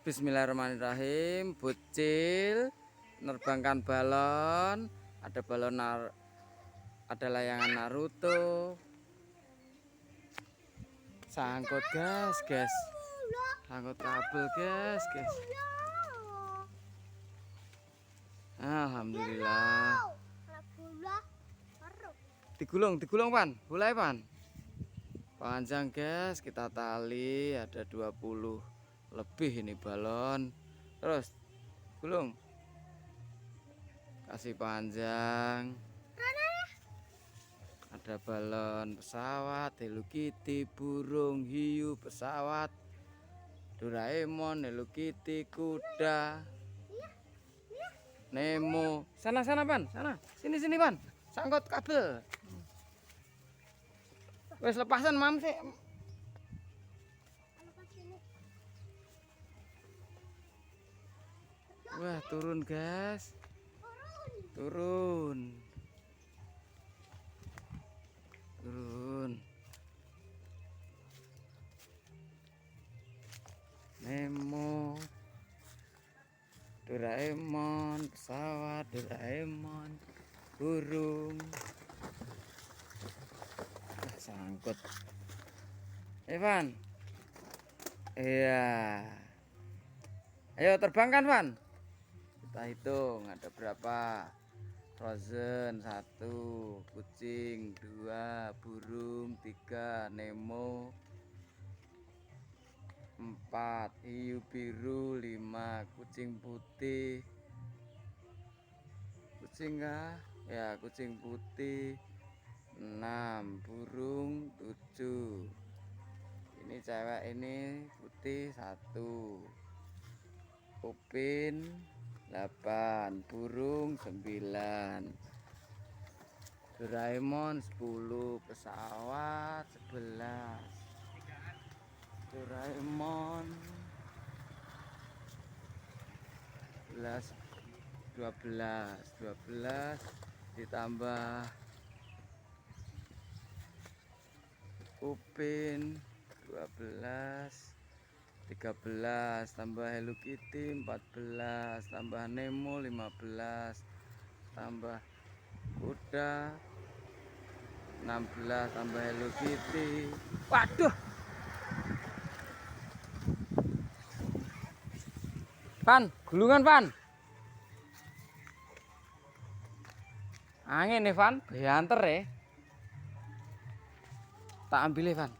Bismillahirrahmanirrahim. Bocil menerbangkan balon. Ada balon ada layangan Naruto. Sangkut guys. Sangkut kabel guys. Alhamdulillah. Digulung pan. Mulai pan. Panjang guys, kita tali ada 20 lebih ini balon. Terus gulung. Kasih panjang. Ada balon pesawat, Hello Kitty, burung, hiu, pesawat, Doraemon, Hello Kitty, kuda, Nemo. Sana pan, sana. Sini pan. Sangkut kabel. Wes lepasan mam sih. Wah, turun guys. Turun. Nemo, Doraemon, pesawat, Doraemon, burung. Sangkut. Evan. Iya. Ayo terbangkan, Van. Kita hitung ada berapa. Frozen 1, kucing 2, burung 3, Nemo 4, hiu biru 5, kucing putih. Kucing kah? Ya, kucing putih 6, burung 7. Ini cewek ini putih 1. Upin 8, burung 9, Doraemon 10, pesawat 11, Doraemon 12 ditambah Upin 12, 13 tambah Hello Kitty 14 tambah Nemo 15 tambah kuda 16 tambah Hello Kitty. Waduh, Pan, gulungan Pan. Angin nih Van, banter ya. Tak ambil Van.